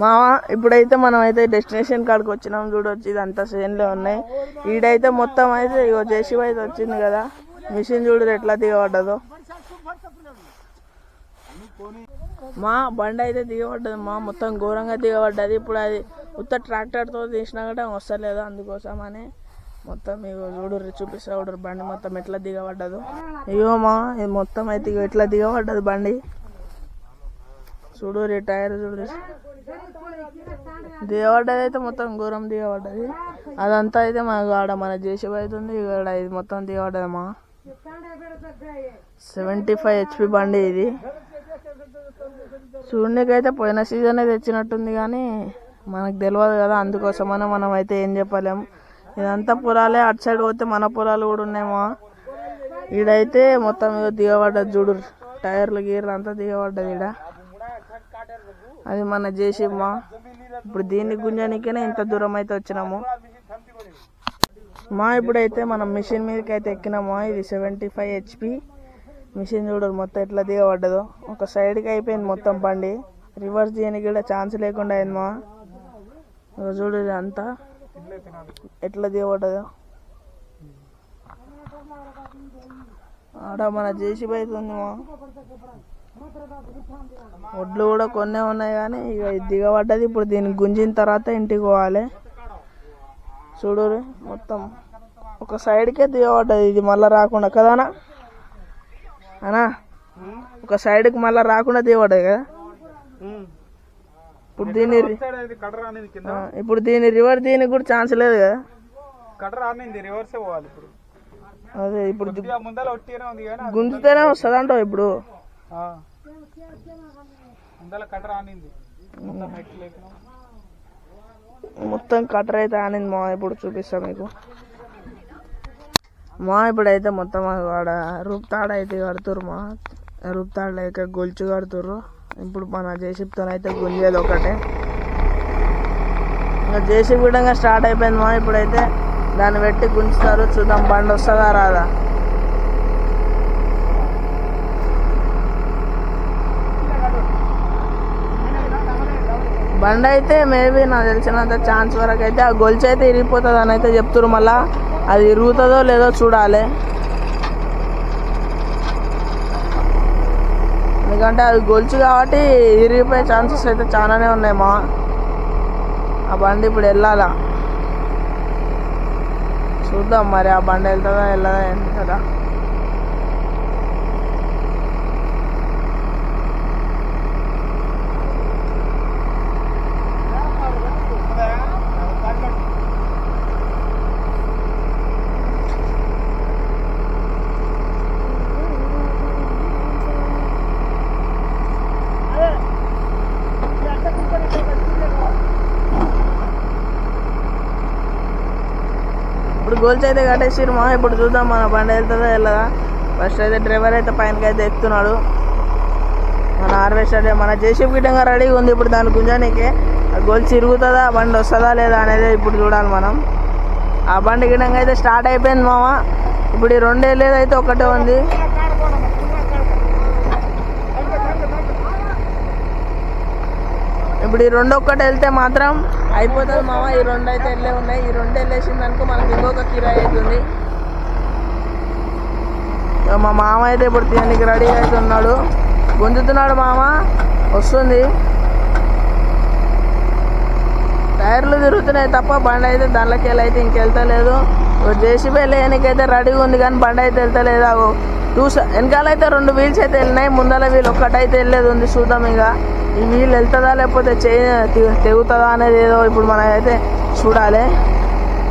మావా ఇప్పుడైతే మనం అయితే డెస్టినేషన్ కాడికి వచ్చినాం. చూడొచ్చు ఇదంతా చేనులే ఉన్నాయి. ఈడైతే మొత్తం అయితే ఇగో జేసీబీ అయితే వచ్చింది కదా. మిషన్ చూడు ఎట్లా దిగబడ్డదో. మా బండి అయితే దిగబడ్డది మా, మొత్తం ఘోరంగా దిగబడ్డది. ఇప్పుడు అది ఉత్త ట్రాక్టర్తో తీసినా కూడా వస్తలేదు. అందుకోసం అని మొత్తం ఇగో చూడు చూపిస్తా చూడరు బండి మొత్తం ఎట్లా దిగబడ్డదు. ఇగో మా ఇది మొత్తం అయితే ఇగో ఎట్లా దిగబడ్డది బండి. చూడు టైర్ చూడు దిగబడ్డది అయితే మొత్తం ఘోరం దిగబడ్డది. అదంతా అయితే మాకు ఆడ మన జేసీబీ అవుతుంది. ఇక్కడ ఇది మొత్తం దిగబడ్డది మా. 75 HP బండి ఇది. చూడనికైతే పోయిన సీజనే తెచ్చినట్టుంది కానీ మనకు తెలియదు కదా. అందుకోసమని మనం అయితే ఏం చెప్పలేము. ఇదంతా పొలాలే. అటు సైడ్ పోతే మన పొలాలు కూడా ఉన్నాయేమో. ఈడైతే మొత్తం దిగబడ్డది చూడు. టైర్లు గీర్లు అంతా దిగబడ్డది ఈడ. అది మన జేసీబీ మా. ఇప్పుడు దీన్ని గుంజానికైనా ఇంత దూరం అయితే వచ్చినాము మా. ఇప్పుడైతే మనం మిషన్ మీదకి అయితే ఎక్కినామా. ఇది 75 HP మిషన్ చూడరు మొత్తం ఎట్లా దిగబడ్డదో. ఒక సైడ్కి అయిపోయింది మొత్తం బండి. రివర్స్ చేయడానికి కూడా ఛాన్స్ లేకుండా అయింది మా. చూడు అంతా ఎట్లా దిగబడ్డదో. ఆడ మన జేసీబీ అయితే ఉంది మా. ఒడ్లు కూడా కొన్నే ఉన్నాయి కానీ ఇక ఇది దిగబడ్డది. ఇప్పుడు దీన్ని గుంజిన తర్వాత ఇంటికి పోవాలి. చూడు మొత్తం ఒక సైడ్కే దిగబడ్డది. ఇది మళ్ళీ రాకుండా కదానా అనా, ఒక సైడ్కి మళ్ళీ రాకుండా దిగబడ్డది కదా. ఇప్పుడు దీని రివర్స్ దీనికి కూడా ఛాన్స్ లేదు కదా. అదే ఇప్పుడు గుంజుతేనే వస్తుంది అంటావు. ఇప్పుడు మొత్తం కటర్ అయితే ఆనింది మా. ఇప్పుడు చూపిస్తా మీకు మా. ఇప్పుడైతే మొత్తం ఆడ రూపుతాడు అయితే కడుతుర్రు మా. రూపుతాడు లేక గొలుచు కడుతుర్రు. ఇప్పుడు మన జేసీబీతో అయితే గుంజేది ఒకటే. ఇంకా జేసీబీ విధంగా స్టార్ట్ అయిపోయింది మా. ఇప్పుడైతే దాన్ని పెట్టి గుంజుతారు. చూద్దాం బండి వస్తుందా రాదా. బండి అయితే మేబీ నాకు తెలిసినంత ఛాన్స్ వరకు అయితే ఆ గొలుసు అయితే ఇరిగిపోతుంది అని అయితే చెప్తున్నారు. మళ్ళా అది ఇరుగుతుందో లేదో చూడాలి. ఎందుకంటే అది గొలుసు కాబట్టి ఇరిగిపోయే ఛాన్సెస్ అయితే చాలానే ఉన్నాయి మా. ఆ బండి ఇప్పుడు వెళ్ళాలా చూద్దాం మరి. ఆ బండి వెళ్తుందా వెళ్ళదా కదా. ఇప్పుడు గోల్స్ అయితే కట్టేసిరు మా. ఇప్పుడు చూద్దాం మన బండి వెళ్తుందా వెళ్ళదా. ఫస్ట్ అయితే డ్రైవర్ అయితే పైనకి అయితే ఎక్కుతున్నాడు. మన హార్వెస్టర్ మన జేసీబీ గిట్టంగా రెడీగా ఉంది. ఇప్పుడు దాని గుంజానికి గోల్స్ ఇరుగుతుందా బండి వస్తుందా లేదా అనేది ఇప్పుడు చూడాలి మనం. ఆ బండి గిట్టంగా అయితే స్టార్ట్ అయిపోయింది మామ. ఇప్పుడు ఈ రెండే లేదైతే ఒకటే ఉంది. ఇప్పుడు ఈ రెండు ఒక్కటి వెళ్తే మాత్రం అయిపోతుంది మామ. ఈ రెండు అయితే వెళ్ళే ఉన్నాయి. ఈ రెండు వెళ్ళేసింది అనుకో మనకి ఇంకొక కిరాయి అవుతుంది. మా మామ అయితే ఇప్పుడు దీనికి రెడీ అవుతున్నాడు. గుంజుతున్నాడు మామ. వస్తుంది. టైర్లు తిరుగుతున్నాయి తప్ప బండి అయితే దానిలోకి వెళ్ళైతే ఇంకెళ్తలేదు. జేసీబీ వెళ్ళేయనికైతే రెడీగా ఉంది కానీ బండి అయితే వెళ్తలేదు. వెనకాలైతే 2 వీల్స్ అయితే వెళ్ళినాయి. ముందర వీల్ ఒక్కటైతే వెళ్ళేది ఉంది. చూద్దాం ఇక ఈ వీల్ వెళ్తుందా లేకపోతే తెగుతుందా అనేది ఏదో ఇప్పుడు మనం అయితే చూడాలి.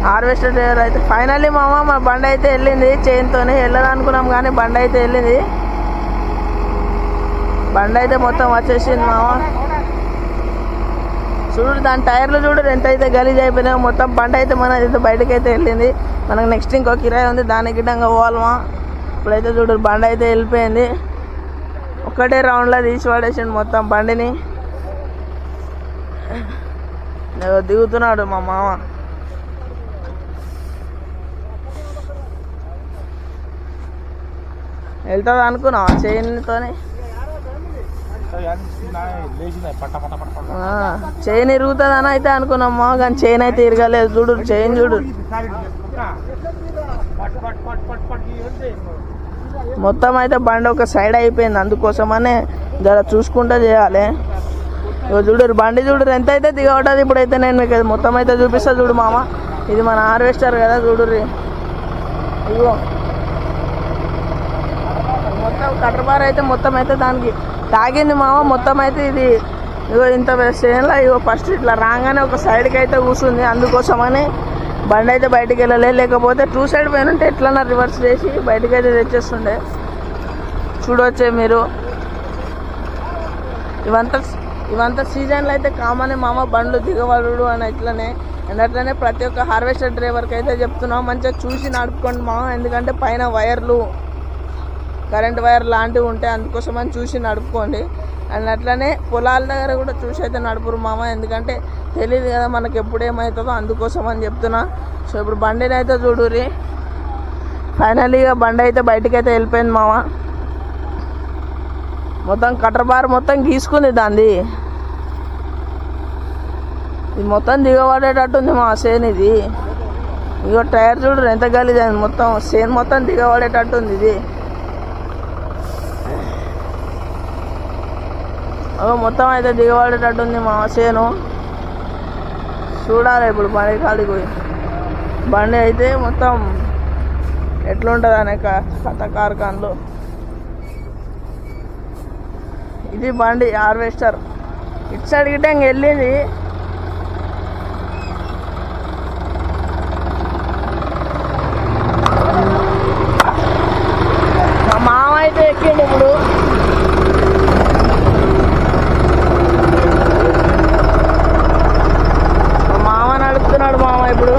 హార్వెస్టర్ డ్రైవర్ అయితే ఫైనల్లీ మామ మన బండి అయితే వెళ్ళింది. చైన్తోనే వెళ్ళాలనుకున్నాం కానీ బండి అయితే వెళ్ళింది. బండి అయితే మొత్తం వచ్చేసింది మామ. చూడు దాని టైర్లు చూడు ఎంత అయితే గలీజ్ అయిపోయినాయో. మొత్తం బండి అయితే మన అయితే బయటకైతే వెళ్ళింది. మనకు నెక్స్ట్ ఇంకో కిరాయి ఉంది. దానికి గిట్టంగా పోవాలమా. ఇప్పుడైతే చూడు బండి అయితే వెళ్ళిపోయింది. ఒక్కటే రౌండ్లో తీసి పడేసిండు మొత్తం బండిని. దిగుతున్నాడు మా మామ. వెళ్తుంది అనుకున్నావా చైన్తోని. చైన్ ఇరుగుతుందని అయితే అనుకున్నామ్మా, కానీ చైన్ అయితే ఇరగలేదు. చూడు చైన్ చూడు, మొత్తం అయితే బండి ఒక సైడ్ అయిపోయింది. అందుకోసమనే జర చూసుకుంటూ చేయాలి. చూడరు బండి చూడరు ఎంత అయితే దిగబడ్డది. ఇప్పుడైతే నేను మీకు మొత్తం అయితే చూపిస్తా. చూడు మామ, ఇది మన హార్వెస్టర్ కదా, చూడుర్రి. ఇగో మొత్తం కటర్ బార్ అయితే మొత్తం అయితే దానికి తాగింది మామ. మొత్తం అయితే ఇది ఇగో ఇంత చేయాల. ఇగో ఫస్ట్ ఇట్లా రాగానే ఒక సైడ్కి అయితే కూర్చుంది. అందుకోసమని బండి అయితే బయటికి వెళ్ళలే. లేకపోతే టూ సైడ్ పైన ఉంటే ఎట్లన్నా రివర్స్ చేసి బయటకు అయితే తెచ్చేస్తుండే. చూడవచ్చే మీరు. ఇవంతా సీజన్లో అయితే కామనే మామ, బండ్లు దిగవడు అని ఇట్లనే. అండ్ అట్లనే ప్రతి ఒక్క హార్వెస్టర్ డ్రైవర్కి అయితే చెప్తున్నాం, మంచిగా చూసి నడుపుకోండి మామ. ఎందుకంటే పైన వైర్లు, కరెంట్ వైర్ లాంటివి ఉంటాయి, అందుకోసమని చూసి నడుపుకోండి. అండ్ అట్లనే పొలాల దగ్గర కూడా చూసి అయితే నడుపురు మామ, ఎందుకంటే తెలియదు కదా మనకి ఎప్పుడు ఏమవుతుందో, అందుకోసం అని చెప్తున్నా. సో ఇప్పుడు బండిని అయితే చూడుర్రి. ఫైనలీగా బండి అయితే బయటికి అయితే వెళ్ళిపోయింది మామ. మొత్తం కటర్ బార్ మొత్తం గీసుకుంది దాన్ని. ఇది మొత్తం దిగబడేటట్టుంది మా సేన్ ఇది. ఇగో టైర్ చూడరు ఎంత గలీజైంది, మొత్తం సేన్ మొత్తం దిగబడేటట్టుంది ఇది. మొత్తం అయితే దిగబడేటట్టుంది మా సేను. చూడాలి ఇప్పుడు బండి ఖాళీ పోయి. బండి అయితే మొత్తం ఎట్లుంటుంది అనే కథ కార్ఖాన్లో. ఇది బండి హార్వెస్టర్. ఇటు సైడ్ గిట్ట ఇంక వెళ్ళింది. మా మామ అయితే ఎక్కిండు ఇప్పుడు. మా మామ నడుపుతున్నాడు మామ ఇప్పుడు.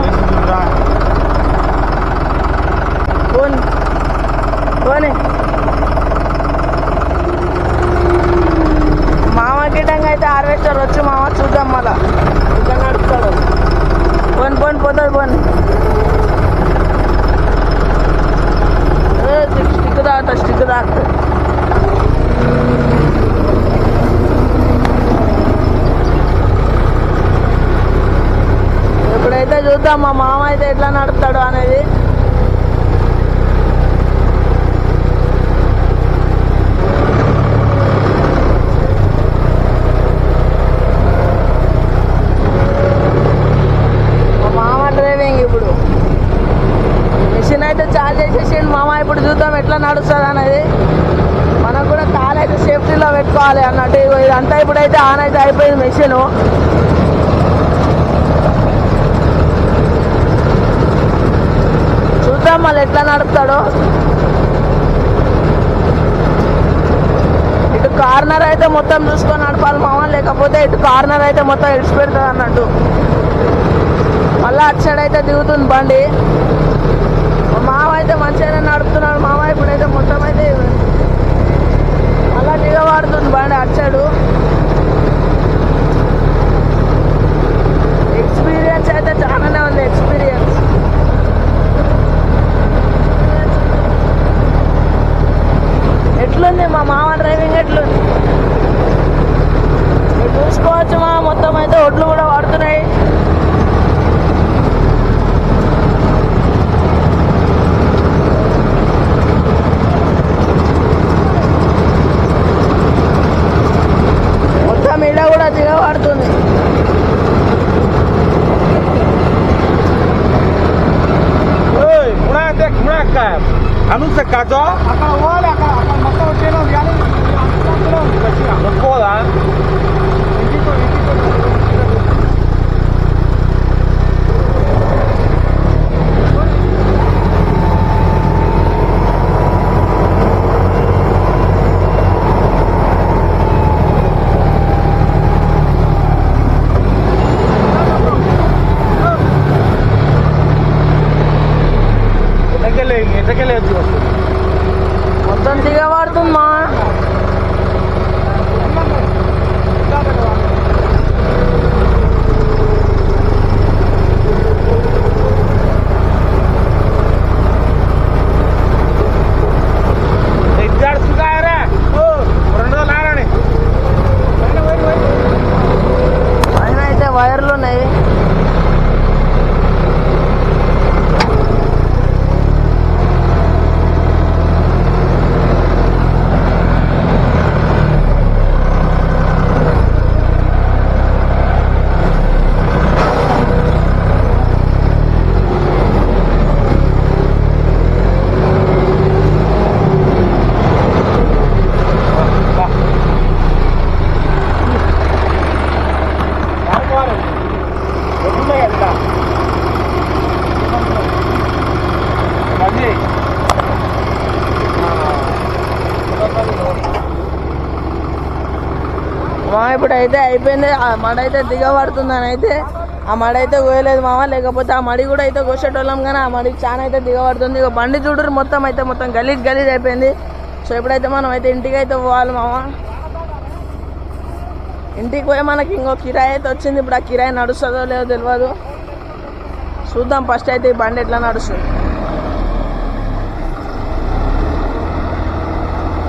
పోనీ మామ గిట్టంగా అయితే హార్వెస్టర్ వచ్చి మామ చూద్దాం మళ్ళా ఇంకా నడుపుతాడు. పోని పోతుంది పోని. స్టిక్ తాగుతా. ఇప్పుడైతే చూద్దాం మా మామ అయితే ఎట్లా నడుపుతాడు అనేది. ఇప్పుడు మిషన్ అయితే చార్జ్ చేసేసిండు మామ. ఇప్పుడు చూద్దాం ఎట్లా నడుస్తుంది అనేది. మనం కూడా కాలు అయితే సేఫ్టీలో పెట్టుకోవాలి అన్నట్టు. ఇదంతా ఇప్పుడైతే ఆన్ అయితే అయిపోయింది మిషన్. చూద్దాం మళ్ళీ ఎట్లా నడుపుతాడో. ఇటు కార్నర్ అయితే మొత్తం చూసుకొని నడపాలి మామ, లేకపోతే ఇటు కార్నర్ అయితే మొత్తం ఇడిచి పెడుతుంది అన్నట్టు. మళ్ళీ అటు సైడ్ అయితే దిగుతుంది బండి. మామ అయితే మంచిగానే నడుపుతున్నాడు మామ. ఇప్పుడైతే మొత్తం అయితే మళ్ళీ దిగబడుతుంది బండి అటు సైడు. ఎక్స్పీరియన్స్ అయితే చాలానే ఉంది. ఎక్స్పీరియన్స్ ఎట్లుంది మా మామ డ్రైవింగ్ ఎట్లుంది మీరు చూసుకోవచ్చు మా. మొత్తం అయితే ఒడ్లు కూడా పడుతున్నాయి. మీద కూడా దిగబడుతుంది. మొత్తం దిగబడుతుంది మా. ఇప్పుడు అయితే అయిపోయింది. ఆ మడ అయితే దిగబడుతుందని అయితే ఆ మడి అయితే కోయలేదు మామ, లేకపోతే ఆ మడి కూడా అయితే కోసేటోళ్ళం కానీ ఆ మడికి చాలా అయితే దిగబడుతుంది. ఇక బండి చూడరు మొత్తం గలీజ్ అయిపోయింది. సో ఇప్పుడైతే మనం అయితే ఇంటికి అయితే పోవాలి మామ. ఇంటికి పోయి మనకి ఇంకో కిరాయి అయితే వచ్చింది. ఇప్పుడు ఆ కిరాయి నడుస్తుందో లేదో తెలియదు, చూద్దాం. ఫస్ట్ అయితే ఈ బండి ఎట్లా నడుస్తుంది.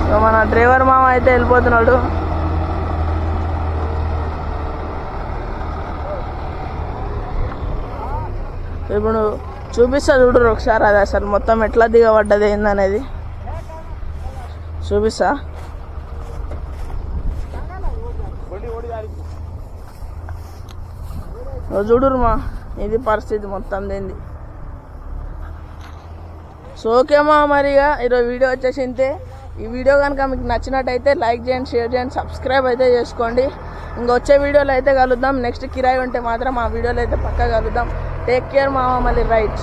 సో మన డ్రైవర్ మామ అయితే వెళ్ళిపోతున్నాడు. ఇప్పుడు చూపిస్తా చూడరు ఒకసారి, అది అసలు మొత్తం ఎట్లా దిగబడ్డది ఏందనేది చూపిస్తా. చూడురు మా, ఇది పరిస్థితి మొత్తం దీన్ని. సో ఓకేమా, మరిగా ఈరోజు వీడియో వచ్చేసి ఇంతే. ఈ వీడియో కనుక మీకు నచ్చినట్టయితే లైక్ చేయండి, షేర్ చేయండి, సబ్స్క్రైబ్ అయితే చేసుకోండి. ఇంకొచ్చే వీడియోలో అయితే కలుద్దాం. నెక్స్ట్ కిరాయి ఉంటే మాత్రం ఆ వీడియోలో అయితే పక్కా కలుద్దాం. టేక్ కేర్ మామ, మళ్ళీ రైట్.